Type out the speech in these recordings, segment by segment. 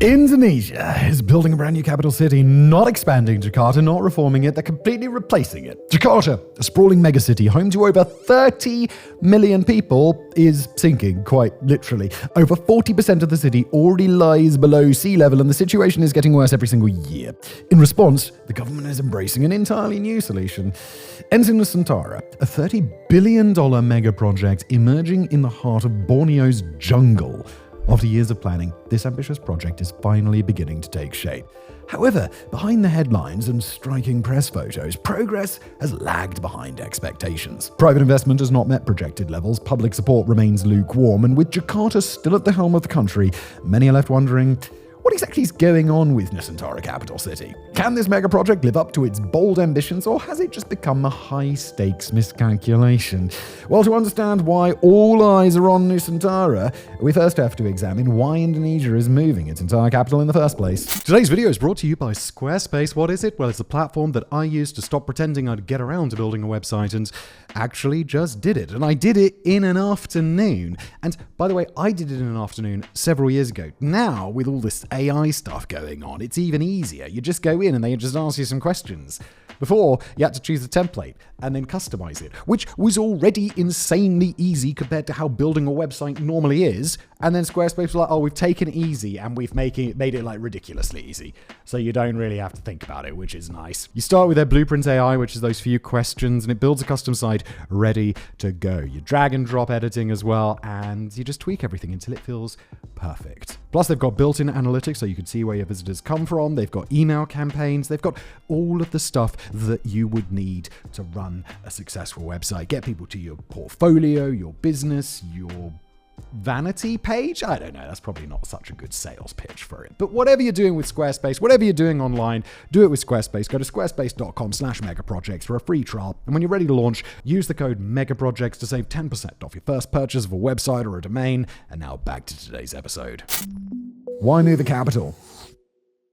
Indonesia is building a brand new capital city, not expanding Jakarta, not reforming it, they're completely replacing it. Jakarta, a sprawling megacity home to over 30 million people, is sinking, quite literally. Over 40% of the city already lies below sea level, and the situation is getting worse every single year. In response, the government is embracing an entirely new solution. Enter Nusantara, a $30 billion mega project emerging in the heart of Borneo's jungle. After years of planning, this ambitious project is finally beginning to take shape. However, behind the headlines and striking press photos, progress has lagged behind expectations. Private investment has not met projected levels, public support remains lukewarm, and with Jakarta still at the helm of the country, many are left wondering, what exactly is going on with Nusantara capital city? Can this mega project live up to its bold ambitions, or has it just become a high-stakes miscalculation? Well, to understand why all eyes are on Nusantara, we first have to examine why Indonesia is moving its entire capital in the first place. Today's video is brought to you by Squarespace. What is it? Well, it's a platform that I used to stop pretending I'd get around to building a website and actually just did it. And I did it in an afternoon. And by the way, I did it in an afternoon several years ago. Now, with all this AI stuff going on, it's even easier. You just go in and they just ask you some questions. Before, you had to choose a template and then customize it, which was already insanely easy compared to how building a website normally is. And then Squarespace was like, oh, we've taken it easy and we've made it like ridiculously easy. So you don't really have to think about it, which is nice. You start with their Blueprint AI, which is those few questions, and it builds a custom site ready to go. You drag and drop editing as well, and you just tweak everything until it feels perfect. Plus, they've got built-in analytics so you can see where your visitors come from. They've got email campaigns. They've got all of the stuff that you would need to run a successful website. Get people to your portfolio, your business, your vanity page? I don't know. That's probably not such a good sales pitch for it. But whatever you're doing with Squarespace, whatever you're doing online, do it with Squarespace. Go to squarespace.com/megaprojects for a free trial. And when you're ready to launch, use the code megaprojects to save 10% off your first purchase of a website or a domain. And now back to today's episode. Why move the capital?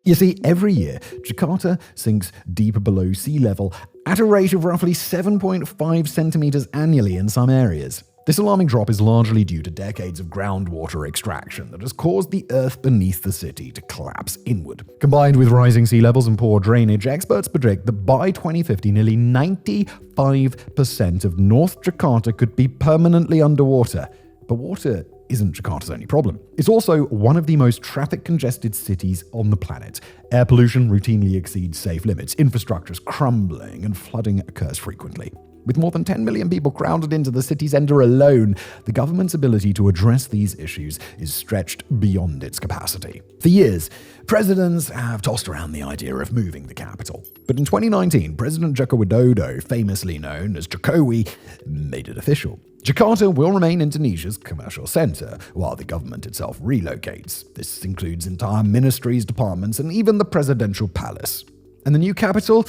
You see, every year, Jakarta sinks deeper below sea level at a rate of roughly 7.5 centimeters annually in some areas. This alarming drop is largely due to decades of groundwater extraction that has caused the earth beneath the city to collapse inward. Combined with rising sea levels and poor drainage, experts predict that by 2050, nearly 95% of North Jakarta could be permanently underwater. But water isn't Jakarta's only problem. It's also one of the most traffic-congested cities on the planet. Air pollution routinely exceeds safe limits, infrastructure is crumbling, and flooding occurs frequently. With more than 10 million people crowded into the city center alone, the government's ability to address these issues is stretched beyond its capacity. For years, presidents have tossed around the idea of moving the capital. But in 2019, President Joko Widodo, famously known as Jokowi, made it official. Jakarta will remain Indonesia's commercial center, while the government itself relocates. This includes entire ministries, departments, and even the presidential palace. And the new capital?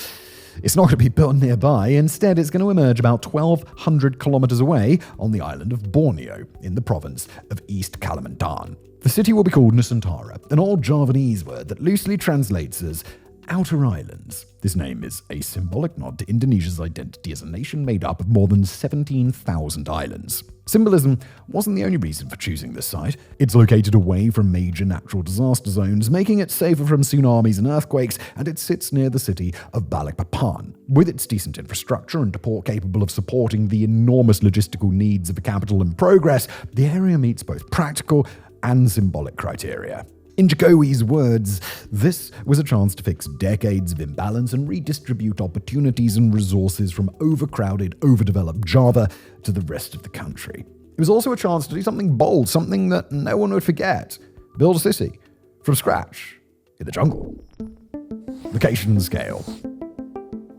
It's not going to be built nearby. Instead, it's going to emerge about 1,200 kilometers away on the island of Borneo, in the province of East Kalimantan. The city will be called Nusantara, an old Javanese word that loosely translates as Outer Islands. This name is a symbolic nod to Indonesia's identity as a nation made up of more than 17,000 islands. Symbolism wasn't the only reason for choosing this site. It's located away from major natural disaster zones, making it safer from tsunamis and earthquakes, and it sits near the city of Balikpapan. With its decent infrastructure and a port capable of supporting the enormous logistical needs of a capital in progress, the area meets both practical and symbolic criteria. In Jokowi's words, this was a chance to fix decades of imbalance and redistribute opportunities and resources from overcrowded, overdeveloped Java to the rest of the country. It was also a chance to do something bold, something that no one would forget. Build a city from scratch in the jungle. Location and scale.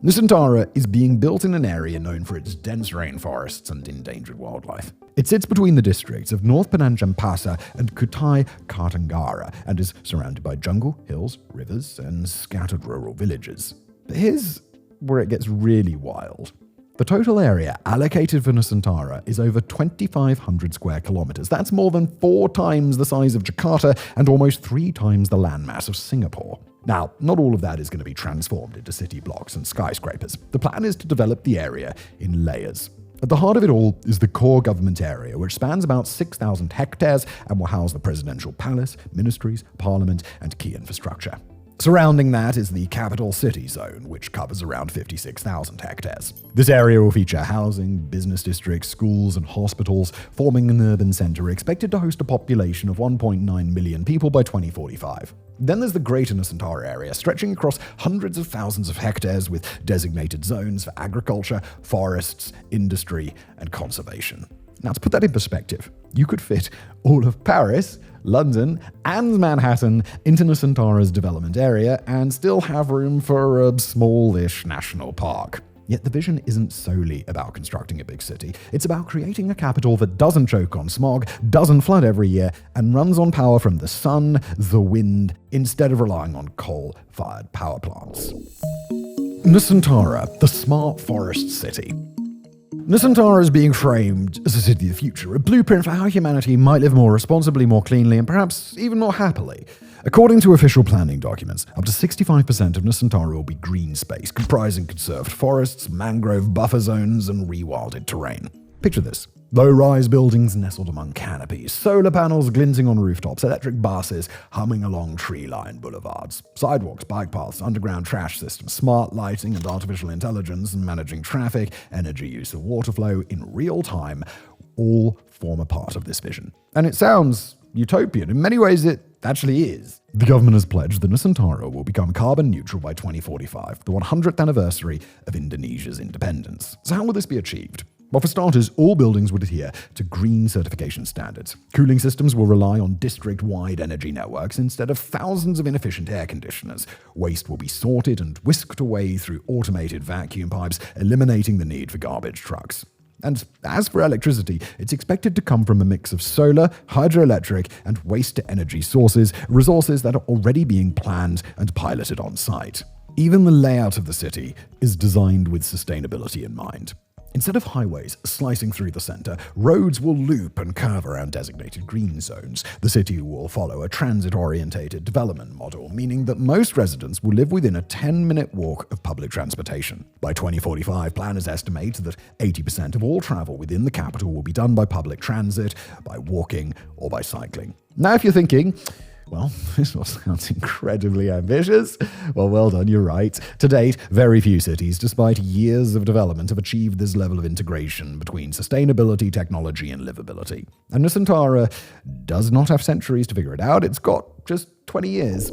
Nusantara is being built in an area known for its dense rainforests and endangered wildlife. It sits between the districts of North Penanjampasa and Kutai Kartanggara and is surrounded by jungle, hills, rivers, and scattered rural villages. But here's where it gets really wild. The total area allocated for Nusantara is over 2,500 square kilometers. That's more than 4 times the size of Jakarta and almost 3 times the landmass of Singapore. Now, not all of that is going to be transformed into city blocks and skyscrapers. The plan is to develop the area in layers. At the heart of it all is the core government area, which spans about 6,000 hectares and will house the presidential palace, ministries, parliament, and key infrastructure. Surrounding that is the capital city zone, which covers around 56,000 hectares. This area will feature housing, business districts, schools, and hospitals, forming an urban center expected to host a population of 1.9 million people by 2045. Then there's the Greater Nusantara area, stretching across hundreds of thousands of hectares with designated zones for agriculture, forests, industry, and conservation. Now, to put that in perspective, you could fit all of Paris, London, and Manhattan into Nusantara's development area and still have room for a smallish national park. Yet the vision isn't solely about constructing a big city. It's about creating a capital that doesn't choke on smog, doesn't flood every year, and runs on power from the sun, the wind, instead of relying on coal-fired power plants. Nusantara, the smart forest city. Nusantara is being framed as a city of the future, a blueprint for how humanity might live more responsibly, more cleanly, and perhaps even more happily. According to official planning documents, up to 65% of Nusantara will be green space, comprising conserved forests, mangrove buffer zones, and rewilded terrain. Picture this. Low-rise buildings nestled among canopies, solar panels glinting on rooftops, electric buses humming along tree-lined boulevards, sidewalks, bike paths, underground trash systems, smart lighting and artificial intelligence, and managing traffic, energy use and water flow in real time all form a part of this vision. And it sounds utopian. In many ways, it actually is. The government has pledged that Nusantara will become carbon neutral by 2045, the 100th anniversary of Indonesia's independence. So how will this be achieved? Well, for starters, all buildings would adhere to green certification standards. Cooling systems will rely on district-wide energy networks instead of thousands of inefficient air conditioners. Waste will be sorted and whisked away through automated vacuum pipes, eliminating the need for garbage trucks. And as for electricity, it's expected to come from a mix of solar, hydroelectric, and waste-to-energy sources, resources that are already being planned and piloted on site. Even the layout of the city is designed with sustainability in mind. Instead of highways slicing through the center, roads will loop and curve around designated green zones. The city will follow a transit-orientated development model, meaning that most residents will live within a 10-minute walk of public transportation. By 2045, planners estimate that 80% of all travel within the capital will be done by public transit, by walking, or by cycling. Now, if you're thinking, well, this all sounds incredibly ambitious. Well done, you're right. To date, very few cities, despite years of development, have achieved this level of integration between sustainability, technology, and livability. And Nusantara does not have centuries to figure it out. It's got just 20 years.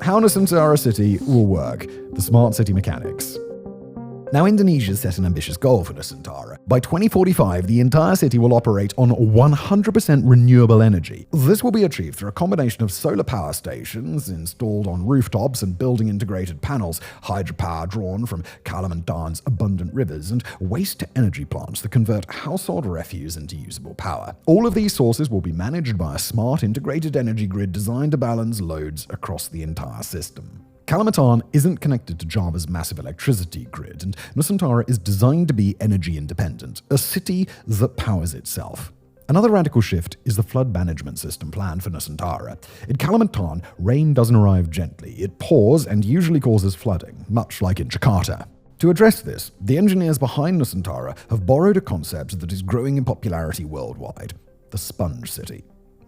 How Nusantara City will work. The smart city mechanics. Now, Indonesia set an ambitious goal for Nusantara. By 2045, the entire city will operate on 100% renewable energy. This will be achieved through a combination of solar power stations installed on rooftops and building-integrated panels, hydropower drawn from Kalimantan's abundant rivers, and waste-to-energy plants that convert household refuse into usable power. All of these sources will be managed by a smart, integrated energy grid designed to balance loads across the entire system. Kalimantan isn't connected to Java's massive electricity grid, and Nusantara is designed to be energy independent, a city that powers itself. Another radical shift is the flood management system planned for Nusantara. In Kalimantan, rain doesn't arrive gently. It pours and usually causes flooding, much like in Jakarta. To address this, the engineers behind Nusantara have borrowed a concept that is growing in popularity worldwide: the sponge city.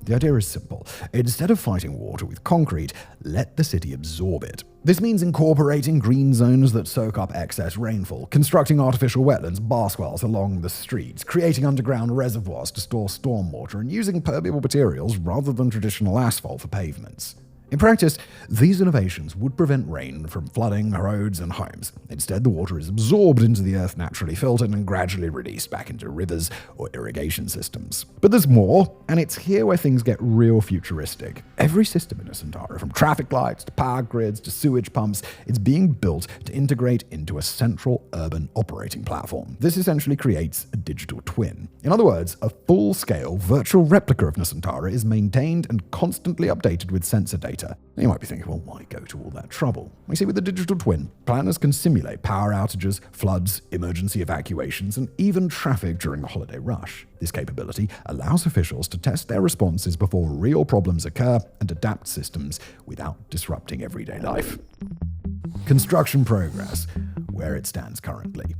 The idea is simple. Instead of fighting water with concrete, let the city absorb it. This means incorporating green zones that soak up excess rainfall, constructing artificial wetlands, bar swells along the streets, creating underground reservoirs to store stormwater, and using permeable materials rather than traditional asphalt for pavements. In practice, these innovations would prevent rain from flooding roads and homes. Instead, the water is absorbed into the earth, naturally filtered, and gradually released back into rivers or irrigation systems. But there's more, and it's here where things get real futuristic. Every system in Nusantara, from traffic lights to power grids to sewage pumps, is being built to integrate into a central urban operating platform. This essentially creates a digital twin. In other words, a full-scale virtual replica of Nusantara is maintained and constantly updated with sensor data. You might be thinking, well, why go to all that trouble? You see, with the digital twin, planners can simulate power outages, floods, emergency evacuations, and even traffic during the holiday rush. This capability allows officials to test their responses before real problems occur and adapt systems without disrupting everyday life. Construction progress, where it stands currently.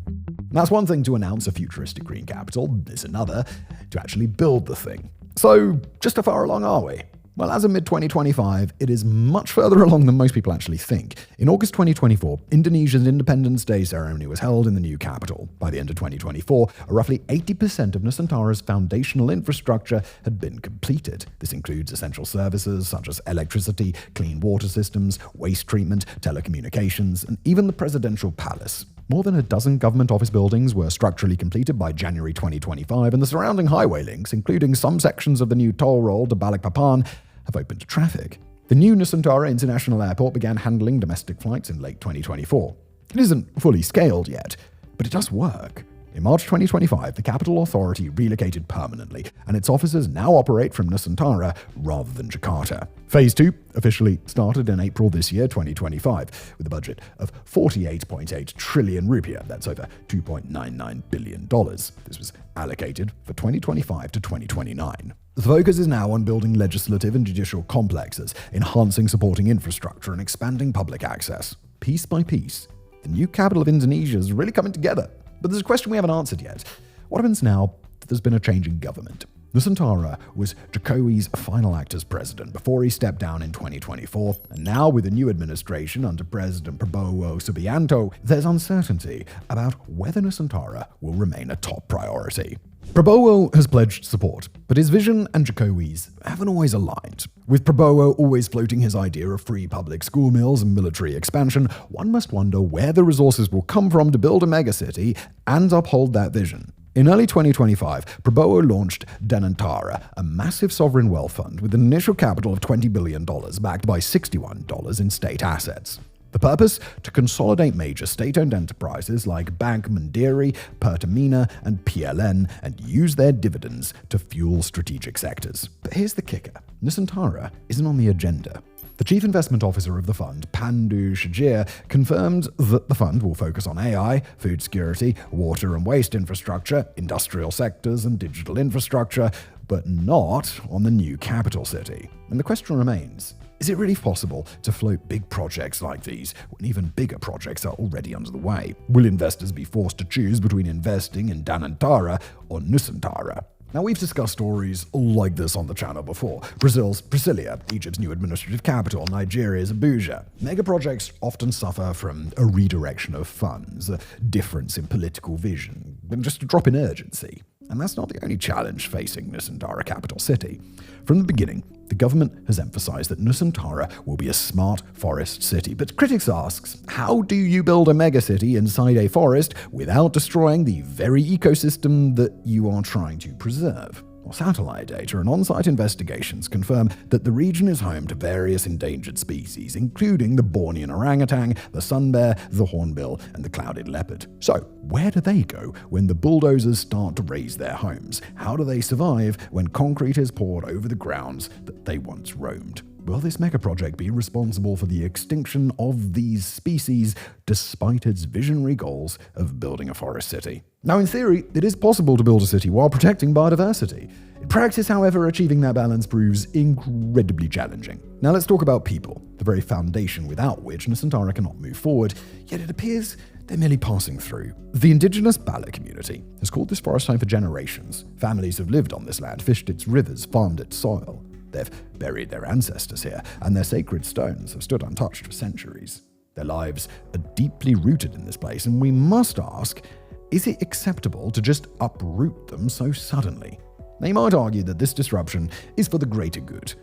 That's one thing to announce a futuristic green capital, it's another to actually build the thing. So, just how far along are we? Well, as of mid-2025, it is much further along than most people actually think. In August 2024, Indonesia's Independence Day ceremony was held in the new capital. By the end of 2024, roughly 80% of Nusantara's foundational infrastructure had been completed. This includes essential services such as electricity, clean water systems, waste treatment, telecommunications, and even the presidential palace. More than a dozen government office buildings were structurally completed by January 2025, and the surrounding highway links, including some sections of the new toll road to Balikpapan, have opened to traffic. The new Nusantara International Airport began handling domestic flights in late 2024. It isn't fully scaled yet, but it does work. In March 2025, the capital authority relocated permanently, and its offices now operate from Nusantara rather than Jakarta. Phase 2 officially started in April this year, 2025, with a budget of 48.8 trillion rupiah, that's over $2.99 billion. This was allocated for 2025 to 2029. The focus is now on building legislative and judicial complexes, enhancing supporting infrastructure, and expanding public access. Piece by piece, the new capital of Indonesia is really coming together. But there's a question we haven't answered yet. What happens now that there's been a change in government? Nusantara was Jokowi's final act as president before he stepped down in 2024, and now with the new administration under President Prabowo Subianto, there's uncertainty about whether Nusantara will remain a top priority. Prabowo has pledged support, but his vision and Jokowi's haven't always aligned. With Prabowo always floating his idea of free public school meals and military expansion, one must wonder where the resources will come from to build a megacity and uphold that vision. In early 2025, Prabowo launched Danantara, a massive sovereign wealth fund with an initial capital of $20 billion backed by $61 in state assets. The purpose? To consolidate major state-owned enterprises like Bank Mandiri, Pertamina, and PLN and use their dividends to fuel strategic sectors. But here's the kicker. Nusantara isn't on the agenda. The chief investment officer of the fund, Pandu Shajir, confirmed that the fund will focus on AI, food security, water and waste infrastructure, industrial sectors, and digital infrastructure, but not on the new capital city. And the question remains, is it really possible to float big projects like these when even bigger projects are already under the way? Will investors be forced to choose between investing in Danantara or Nusantara? Now, we've discussed stories like this on the channel before. Brazil's Brasilia, Egypt's new administrative capital, Nigeria's Abuja. Mega projects often suffer from a redirection of funds, a difference in political vision, and just a drop in urgency. And that's not the only challenge facing Nusantara capital city. From the beginning, the government has emphasized that Nusantara will be a smart forest city. But critics ask, how do you build a megacity inside a forest without destroying the very ecosystem that you are trying to preserve? Well, satellite data and on-site investigations confirm that the region is home to various endangered species, including the Bornean orangutan, the sun bear, the hornbill, and the clouded leopard. So, where do they go when the bulldozers start to raise their homes? How do they survive when concrete is poured over the grounds that they once roamed? Will this megaproject be responsible for the extinction of these species despite its visionary goals of building a forest city? Now, in theory, it is possible to build a city while protecting biodiversity. In practice, however, achieving that balance proves incredibly challenging. Now, let's talk about people, the very foundation without which Nusantara cannot move forward, yet it appears they're merely passing through. The indigenous Bala community has called this forest home for generations. Families have lived on this land, fished its rivers, farmed its soil. They've buried their ancestors here, and their sacred stones have stood untouched for centuries. Their lives are deeply rooted in this place, and we must ask, is it acceptable to just uproot them so suddenly? Now, you might argue that this disruption is for the greater good.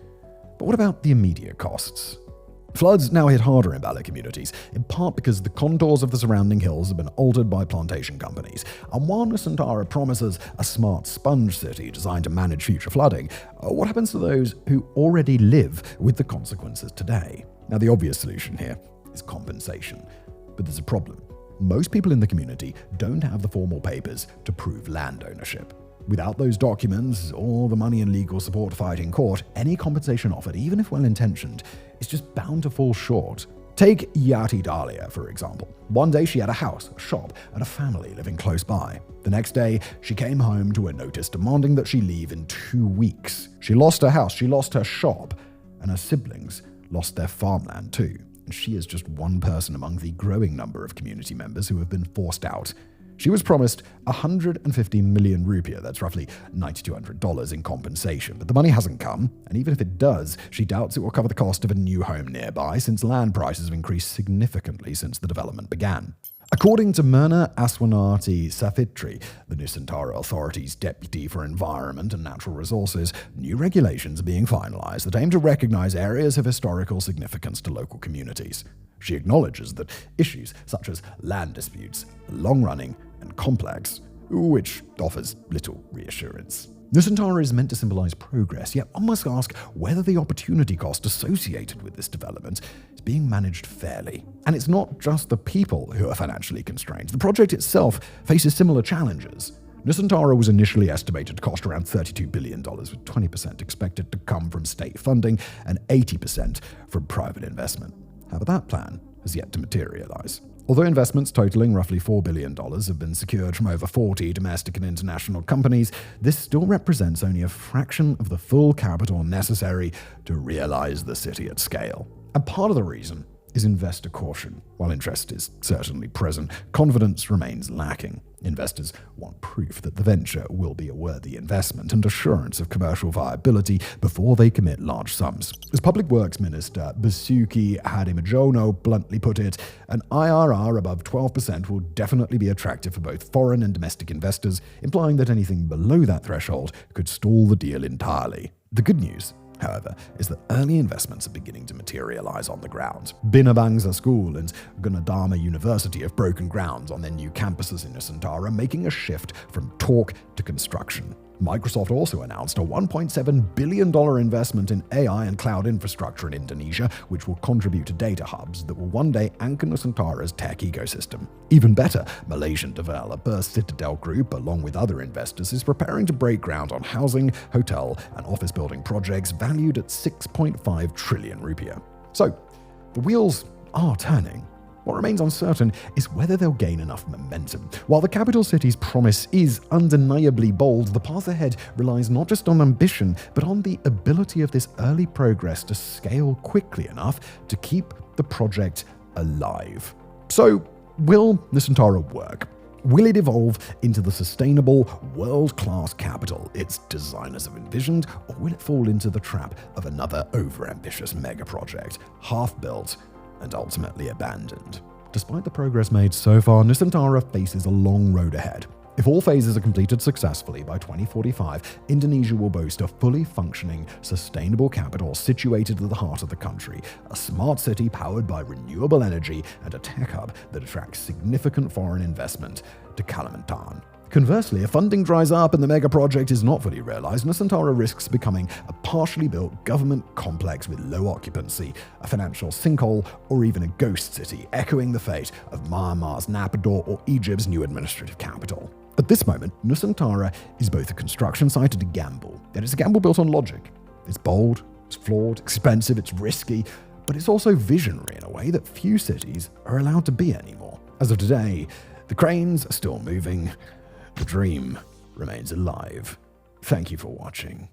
But what about the immediate costs? Floods now hit harder in Bala communities, in part because the contours of the surrounding hills have been altered by plantation companies. And while Nusantara promises a smart sponge city designed to manage future flooding, what happens to those who already live with the consequences today? Now, the obvious solution here is compensation. But there's a problem. Most people in the community don't have the formal papers to prove land ownership. Without those documents or the money and legal support to fight in court, any compensation offered, even if well-intentioned, is just bound to fall short. Take Yati Dahlia, for example. One day she had a house, a shop, and a family living close by. The next day, she came home to a notice demanding that she leave in 2 weeks. She lost her house, she lost her shop, and her siblings lost their farmland too. And she is just one person among the growing number of community members who have been forced out. She was promised 150 million rupiah, that's roughly $9,200 in compensation, but the money hasn't come, and even if it does, she doubts it will cover the cost of a new home nearby since land prices have increased significantly since the development began. According to Myrna Aswanati Safitri, the Nusantara Authority's Deputy for Environment and Natural Resources, new regulations are being finalized that aim to recognize areas of historical significance to local communities. She acknowledges that issues such as land disputes are long-running and complex, which offers little reassurance. Nusantara is meant to symbolize progress, yet one must ask whether the opportunity cost associated with this development is being managed fairly. And it's not just the people who are financially constrained. The project itself faces similar challenges. Nusantara was initially estimated to cost around $32 billion, with 20% expected to come from state funding and 80% from private investment. However, that plan has yet to materialize. Although investments totaling roughly $4 billion have been secured from over 40 domestic and international companies, this still represents only a fraction of the full capital necessary to realize the city at scale. And part of the reason is investor caution. While interest is certainly present, confidence remains lacking. Investors want proof that the venture will be a worthy investment and assurance of commercial viability before they commit large sums. As Public Works Minister Basuki Hadimardjono bluntly put it, an IRR above 12% will definitely be attractive for both foreign and domestic investors, implying that anything below that threshold could stall the deal entirely. The good news, however, is that early investments are beginning to materialize on the ground. Binabangsa School and Gunadharma University have broken ground on their new campuses in Nusantara, making a shift from talk to construction. Microsoft also announced a $1.7 billion investment in AI and cloud infrastructure in Indonesia, which will contribute to data hubs that will one day anchor Nusantara's tech ecosystem. Even better, Malaysian developer Citadel Group, along with other investors, is preparing to break ground on housing, hotel, and office building projects valued at 6.5 trillion rupiah. So, the wheels are turning. What remains uncertain is whether they'll gain enough momentum. While the capital city's promise is undeniably bold, the path ahead relies not just on ambition, but on the ability of this early progress to scale quickly enough to keep the project alive. So, will Nusantara work? Will it evolve into the sustainable, world-class capital its designers have envisioned, or will it fall into the trap of another overambitious mega-project, half-built and ultimately abandoned? Despite the progress made so far, Nusantara faces a long road ahead. If all phases are completed successfully by 2045, Indonesia will boast a fully functioning, sustainable capital situated at the heart of the country, a smart city powered by renewable energy, and a tech hub that attracts significant foreign investment to Kalimantan. Conversely, if funding dries up and the mega project is not fully realized, Nusantara risks becoming a partially built government complex with low occupancy, a financial sinkhole, or even a ghost city, echoing the fate of Myanmar's Naypyidaw or Egypt's new administrative capital. At this moment, Nusantara is both a construction site and a gamble. Yet it's a gamble built on logic. It's bold, it's flawed, expensive, it's risky, but it's also visionary in a way that few cities are allowed to be anymore. As of today, the cranes are still moving. The dream remains alive. Thank you for watching.